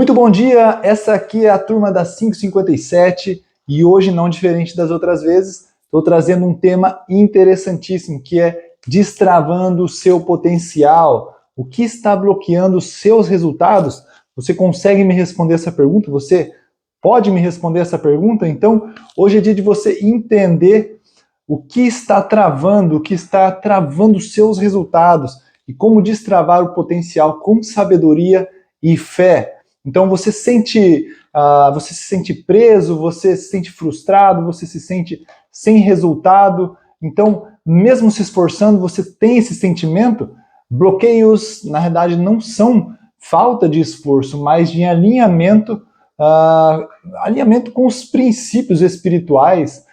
Muito bom dia, essa aqui é a turma da 557 e hoje, não diferente das outras vezes, estou trazendo um tema interessantíssimo que é destravando o seu potencial. O que está bloqueando os seus resultados? Você consegue me responder essa pergunta? Você pode me responder essa pergunta? Então, hoje é dia de você entender o que está travando os seus resultados e como destravar o potencial com sabedoria e fé. Então você se sente preso, você se sente frustrado, você se sente sem resultado. Então, mesmo se esforçando, você tem esse sentimento. Bloqueios, na verdade, não são falta de esforço, mas de alinhamento, alinhamento com os princípios espirituais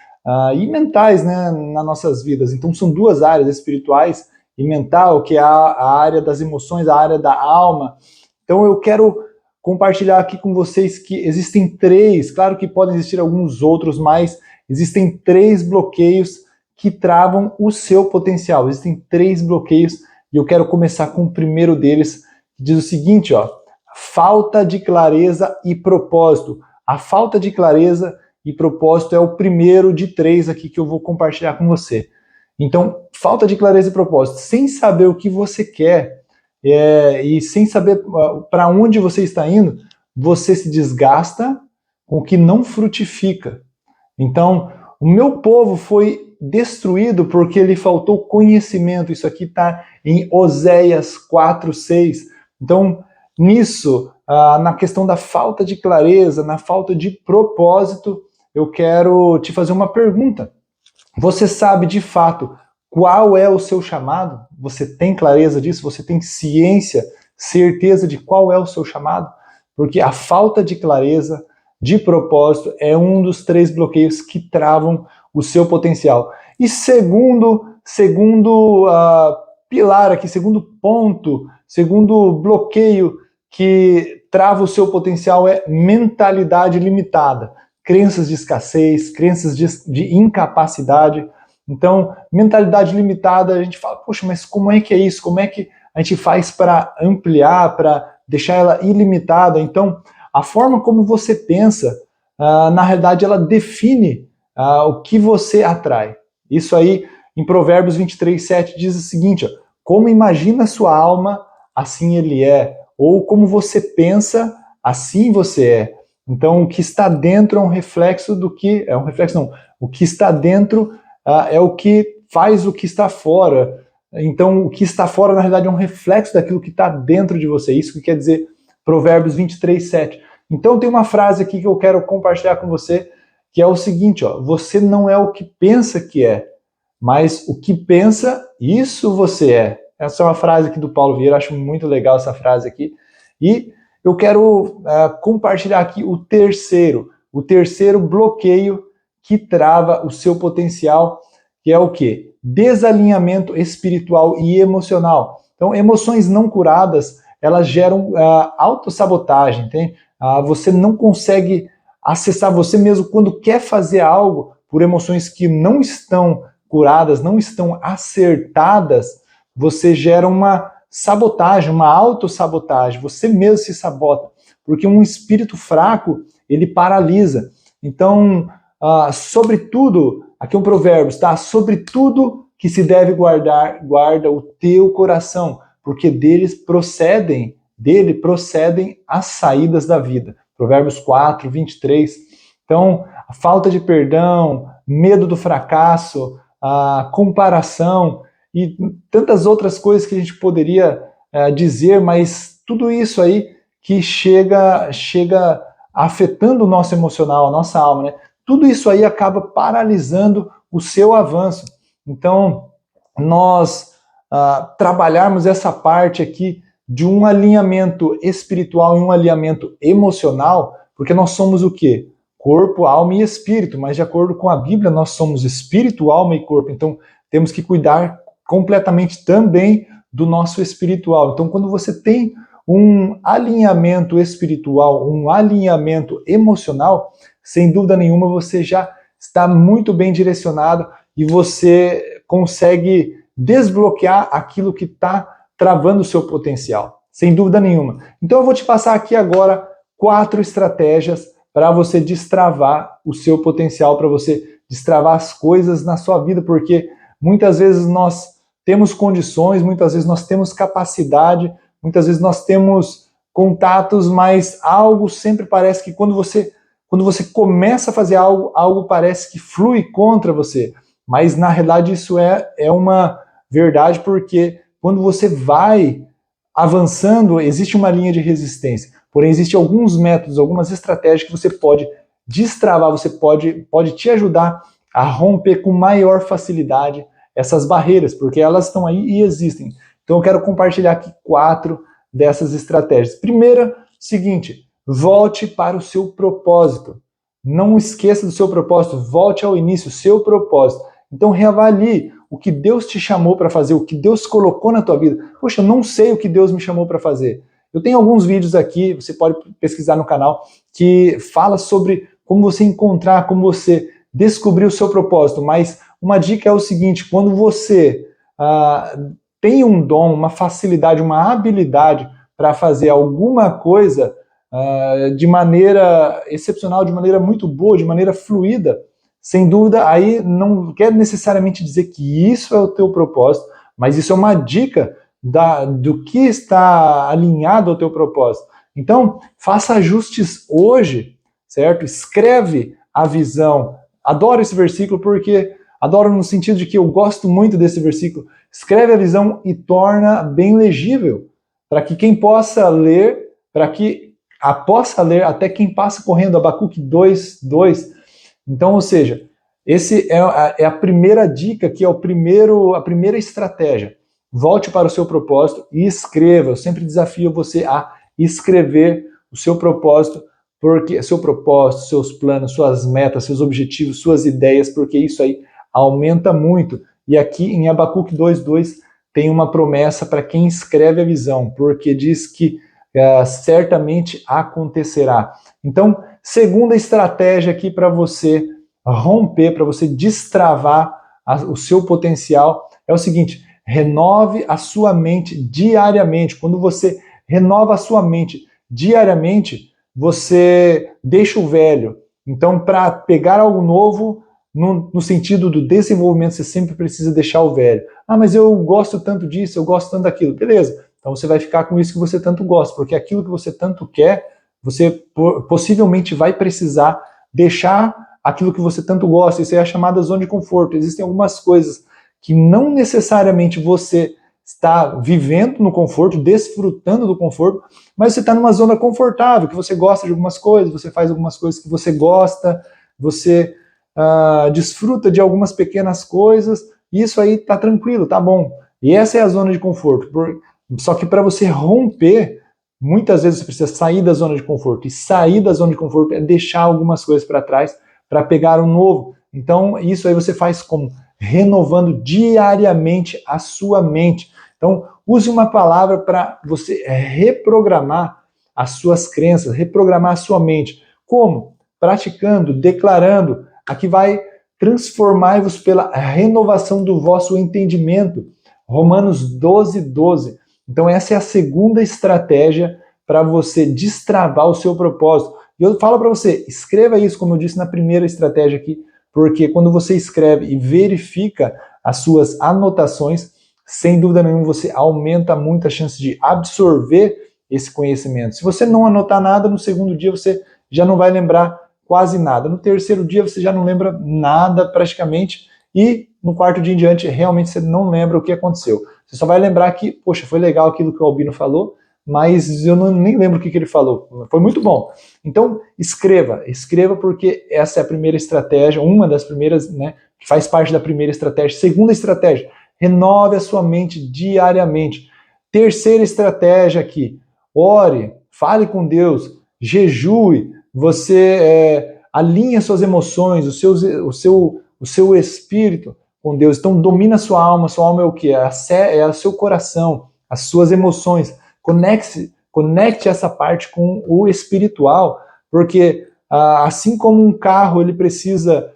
e mentais, né, nas nossas vidas. Então são duas áreas, espirituais e mental, que é a área das emoções, a área da alma. Então eu quero compartilhar aqui com vocês que existem três, claro que podem existir alguns outros, mas existem três bloqueios que travam o seu potencial. Existem três bloqueios e eu quero começar com o primeiro deles, que diz o seguinte, ó: falta de clareza e propósito. A falta de clareza e propósito é o primeiro de três aqui que eu vou compartilhar com você. Então, falta de clareza e propósito, sem saber o que você quer e sem saber para onde você está indo, você se desgasta com o que não frutifica. Então, o meu povo foi destruído porque lhe faltou conhecimento. Isso aqui está em Oséias 4:6. Então, nisso, na questão da falta de clareza, na falta de propósito, eu quero te fazer uma pergunta. Você sabe de fato qual é o seu chamado? Você tem clareza disso? Você tem ciência, certeza de qual é o seu chamado? Porque a falta de clareza, de propósito, é um dos três bloqueios que travam o seu potencial. E segundo pilar aqui, segundo ponto, segundo bloqueio que trava o seu potencial é mentalidade limitada. Crenças de escassez, crenças de incapacidade. Então, mentalidade limitada, a gente fala, poxa, mas como é que é isso? Como é que a gente faz para ampliar, para deixar ela ilimitada? Então, a forma como você pensa, na realidade, ela define o que você atrai. Isso aí, em Provérbios 23:7, diz o seguinte, ó: como imagina a sua alma, assim ele é. Ou como você pensa, assim você é. Então, o que está dentro é um reflexo do que... É um reflexo, não. O que está dentro é o que faz o que está fora. Então, o que está fora, na realidade, é um reflexo daquilo que está dentro de você. Isso que quer dizer Provérbios 23:7. Então, tem uma frase aqui que eu quero compartilhar com você, que é o seguinte, ó: você não é o que pensa que é, mas o que pensa, isso você é. Essa é uma frase aqui do Paulo Vieira, acho muito legal essa frase aqui. E eu quero compartilhar aqui o terceiro bloqueio que trava o seu potencial, que é o quê? Desalinhamento espiritual e emocional. Então, emoções não curadas, elas geram autossabotagem, entende? Você não consegue acessar você mesmo quando quer fazer algo por emoções que não estão curadas, não estão acertadas, você gera uma sabotagem, uma autossabotagem, você mesmo se sabota, porque um espírito fraco, ele paralisa. Então, sobretudo, aqui é um provérbio, tá? Sobre tudo que se deve guardar, guarda o teu coração, porque dele procedem as saídas da vida. Provérbios 4:23. Então, a falta de perdão, medo do fracasso, a comparação e tantas outras coisas que a gente poderia dizer, mas tudo isso aí que chega afetando o nosso emocional, a nossa alma, né? Tudo isso aí acaba paralisando o seu avanço. Então, nós trabalharmos essa parte aqui de um alinhamento espiritual e um alinhamento emocional, porque nós somos o quê? Corpo, alma e espírito, mas de acordo com a Bíblia, nós somos espírito, alma e corpo. Então, temos que cuidar completamente também do nosso espiritual. Então, quando você tem um alinhamento espiritual, um alinhamento emocional, sem dúvida nenhuma você já está muito bem direcionado e você consegue desbloquear aquilo que está travando o seu potencial, sem dúvida nenhuma. Então eu vou te passar aqui agora 4 estratégias para você destravar o seu potencial, para você destravar as coisas na sua vida, porque muitas vezes nós temos condições, muitas vezes nós temos capacidade, muitas vezes nós temos contatos, mas algo sempre parece que quando você começa a fazer algo, algo parece que flui contra você. Mas na realidade isso é uma verdade, porque quando você vai avançando, existe uma linha de resistência. Porém, existem alguns métodos, algumas estratégias que você pode destravar, você pode te ajudar a romper com maior facilidade essas barreiras, porque elas estão aí e existem. Então eu quero compartilhar aqui 4 dessas estratégias. Primeira, seguinte, volte para o seu propósito. Não esqueça do seu propósito, volte ao início, seu propósito. Então reavalie o que Deus te chamou para fazer, o que Deus colocou na tua vida. Poxa, eu não sei o que Deus me chamou para fazer. Eu tenho alguns vídeos aqui, você pode pesquisar no canal, que fala sobre como você encontrar, como você descobrir o seu propósito. Mas uma dica é o seguinte, quando você tem um dom, uma facilidade, uma habilidade para fazer alguma coisa de maneira excepcional, de maneira muito boa, de maneira fluida, sem dúvida, aí não quer necessariamente dizer que isso é o teu propósito, mas isso é uma dica do que está alinhado ao teu propósito. Então, faça ajustes hoje, certo? Escreve a visão. Adoro esse versículo porque, adoro no sentido de que eu gosto muito desse versículo. Escreve a visão e torna bem legível, para que quem possa ler, para que possa ler até quem passa correndo, Abacuque 2:2. Então, ou seja, esse é a primeira dica, que é a primeira estratégia. Volte para o seu propósito e escreva. Eu sempre desafio você a escrever o seu propósito, porque seu propósito, seus planos, suas metas, seus objetivos, suas ideias, porque isso aí aumenta muito. E aqui em Abacuque 2:2 tem uma promessa para quem escreve a visão, porque diz que certamente acontecerá. Então, segunda estratégia aqui para você romper, para você destravar o seu potencial, é o seguinte: renove a sua mente diariamente. Quando você renova a sua mente diariamente, você deixa o velho. Então, para pegar algo novo, no sentido do desenvolvimento, você sempre precisa deixar o velho. Ah, mas eu gosto tanto disso, eu gosto tanto daquilo. Beleza, então você vai ficar com isso que você tanto gosta, porque aquilo que você tanto quer, você possivelmente vai precisar deixar aquilo que você tanto gosta. Isso é a chamada zona de conforto. Existem algumas coisas que não necessariamente você está vivendo no conforto, desfrutando do conforto, mas você está numa zona confortável, que você gosta de algumas coisas, você faz algumas coisas que você gosta, você desfruta de algumas pequenas coisas, e isso aí tá tranquilo, tá bom. E essa é a zona de conforto. Só que para você romper, muitas vezes você precisa sair da zona de conforto, e sair da zona de conforto é deixar algumas coisas para trás para pegar um novo. Então isso aí você faz como? Renovando diariamente a sua mente. Então use uma palavra para você reprogramar as suas crenças, reprogramar a sua mente. Como? Praticando, declarando. Aqui vai: transformai-vos pela renovação do vosso entendimento. Romanos 12:12. Então essa é a segunda estratégia para você destravar o seu propósito. E eu falo para você, escreva isso, como eu disse na primeira estratégia aqui, porque quando você escreve e verifica as suas anotações, sem dúvida nenhuma você aumenta muito a chance de absorver esse conhecimento. Se você não anotar nada, no segundo dia você já não vai lembrar quase nada. No terceiro dia você já não lembra nada praticamente, e no quarto dia em diante realmente você não lembra o que aconteceu. Você só vai lembrar que, poxa, foi legal aquilo que o Albino falou, mas eu nem lembro o que ele falou. Foi muito bom. Então, escreva porque essa é a primeira estratégia, uma das primeiras, né, que faz parte da primeira estratégia. Segunda estratégia, renove a sua mente diariamente. Terceira estratégia aqui, ore, fale com Deus, jejue, você alinha suas emoções, o seu espírito com Deus. Então domina a sua alma é o quê? É o seu coração, as suas emoções. Conecte essa parte com o espiritual, porque assim como um carro, ele precisa,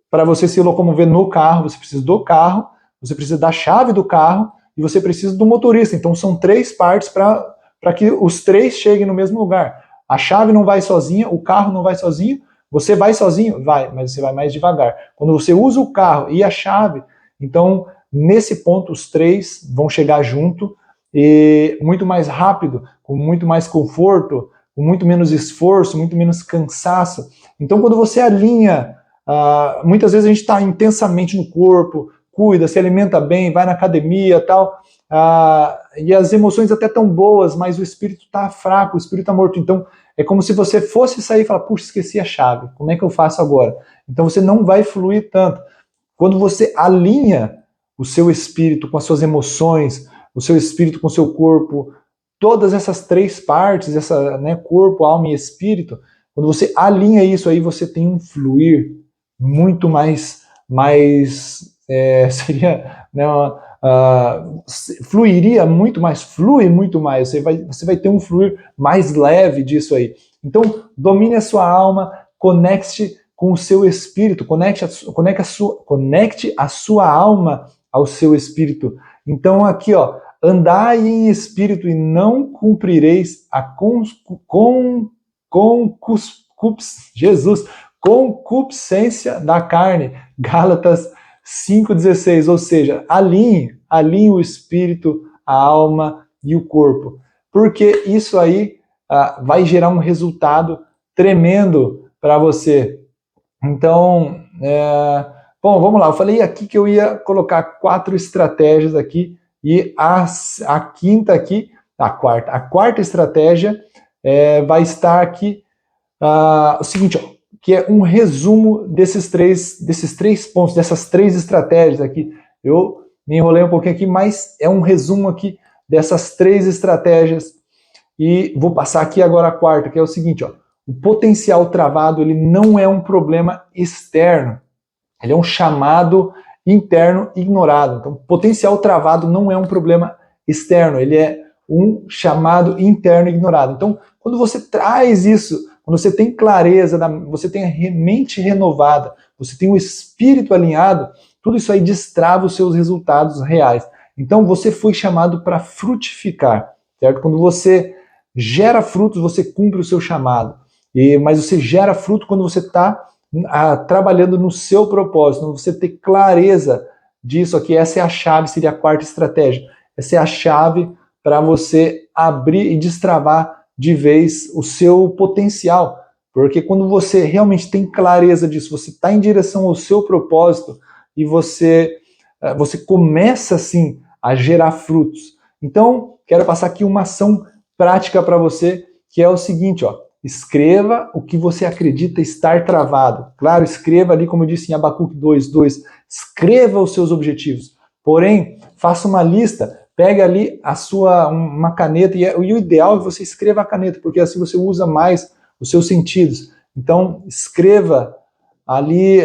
para você se locomover no carro, você precisa do carro, você precisa da chave do carro e você precisa do motorista. Então são 3 partes para que os 3 cheguem no mesmo lugar. A chave não vai sozinha, o carro não vai sozinho, você vai sozinho? Vai, mas você vai mais devagar. Quando você usa o carro e a chave, então, nesse ponto, os três vão chegar junto e muito mais rápido, com muito mais conforto, com muito menos esforço, muito menos cansaço. Então, quando você alinha, muitas vezes a gente está intensamente no corpo, cuida, se alimenta bem, vai na academia e tal, e as emoções até tão boas, mas o espírito está fraco, o espírito está morto. Então, é como se você fosse sair e falar, puxa, esqueci a chave, como é que eu faço agora? Então você não vai fluir tanto. Quando você alinha o seu espírito com as suas emoções, o seu espírito com o seu corpo, todas essas três partes, corpo, alma e espírito, quando você alinha isso aí, você tem um fluir muito mais seria, né, fluiria muito mais, flui muito mais, você vai ter um fluir mais leve disso aí. Então, domine a sua alma, conecte com o seu espírito, conecte a sua alma ao seu espírito. Então, aqui, ó, andai em espírito e não cumprireis a concupiscência da carne. Gálatas 5,16, ou seja, alinhe o espírito, a alma e o corpo, porque isso aí vai gerar um resultado tremendo para você. Então, bom, vamos lá, eu falei aqui que eu ia colocar 4 estratégias aqui, e a quinta aqui, a quarta estratégia vai estar aqui, o seguinte, ó, que é um resumo desses três pontos, dessas 3 estratégias aqui. Eu me enrolei um pouquinho aqui, mas é um resumo aqui dessas 3 estratégias. E vou passar aqui agora a quarta, que é o seguinte, ó, o potencial travado, ele não é um problema externo, ele é um chamado interno ignorado. Então, potencial travado não é um problema externo, ele é um chamado interno ignorado. Então, quando você traz isso, quando você tem clareza, você tem a mente renovada, você tem o espírito alinhado, tudo isso aí destrava os seus resultados reais. Então você foi chamado para frutificar, certo? Quando você gera frutos, você cumpre o seu chamado. Mas você gera fruto quando você está trabalhando no seu propósito, quando você tem clareza disso aqui. Essa é a chave, seria a quarta estratégia. Essa é a chave para você abrir e destravar de vez o seu potencial, porque quando você realmente tem clareza disso, você está em direção ao seu propósito e você começa assim a gerar frutos. Então, quero passar aqui uma ação prática para você, que é o seguinte, ó, escreva o que você acredita estar travado. Claro, escreva ali, como eu disse em Abacuque 2:2, escreva os seus objetivos. Porém, faça uma lista. Pega ali uma caneta, e o ideal é que você escreva a caneta, porque assim você usa mais os seus sentidos. Então, escreva ali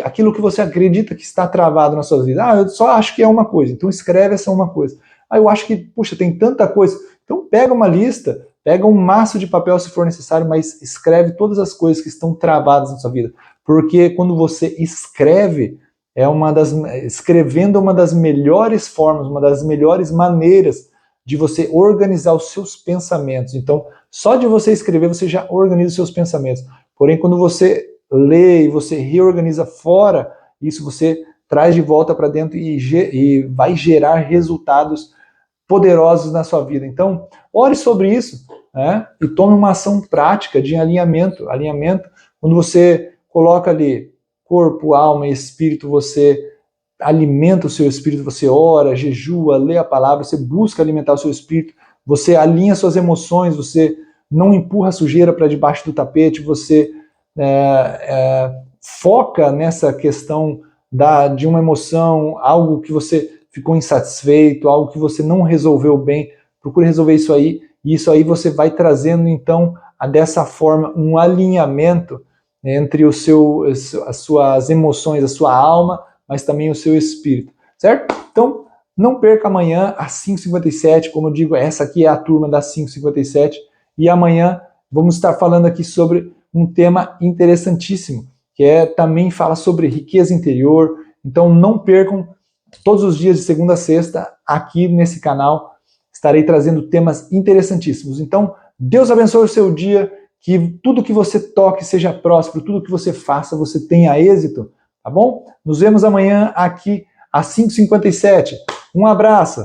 aquilo que você acredita que está travado na sua vida. Eu só acho que é uma coisa, então escreve essa uma coisa. Eu acho que, puxa, tem tanta coisa. Então pega uma lista, pega um maço de papel se for necessário, mas escreve todas as coisas que estão travadas na sua vida. Porque quando você escreve, escrevendo é uma das melhores formas, uma das melhores maneiras de você organizar os seus pensamentos. Então, só de você escrever, você já organiza os seus pensamentos. Porém, quando você lê e você reorganiza fora, isso você traz de volta para dentro e vai gerar resultados poderosos na sua vida. Então, ore sobre isso, né? E tome uma ação prática de alinhamento. Alinhamento, quando você coloca ali corpo, alma e espírito, você alimenta o seu espírito, você ora, jejua, lê a palavra, você busca alimentar o seu espírito, você alinha suas emoções, você não empurra a sujeira para debaixo do tapete, você foca nessa questão de uma emoção, algo que você ficou insatisfeito, algo que você não resolveu bem, procure resolver isso aí, e isso aí você vai trazendo então dessa forma um alinhamento entre as suas emoções, a sua alma, mas também o seu espírito, certo? Então, não perca amanhã às 5h57, como eu digo, essa aqui é a turma das 5h57, e amanhã vamos estar falando aqui sobre um tema interessantíssimo, que também fala sobre riqueza interior. Então não percam, todos os dias de segunda a sexta, aqui nesse canal, estarei trazendo temas interessantíssimos. Então, Deus abençoe o seu dia, que tudo que você toque seja próspero, tudo que você faça você tenha êxito, tá bom? Nos vemos amanhã aqui às 5h57. Um abraço!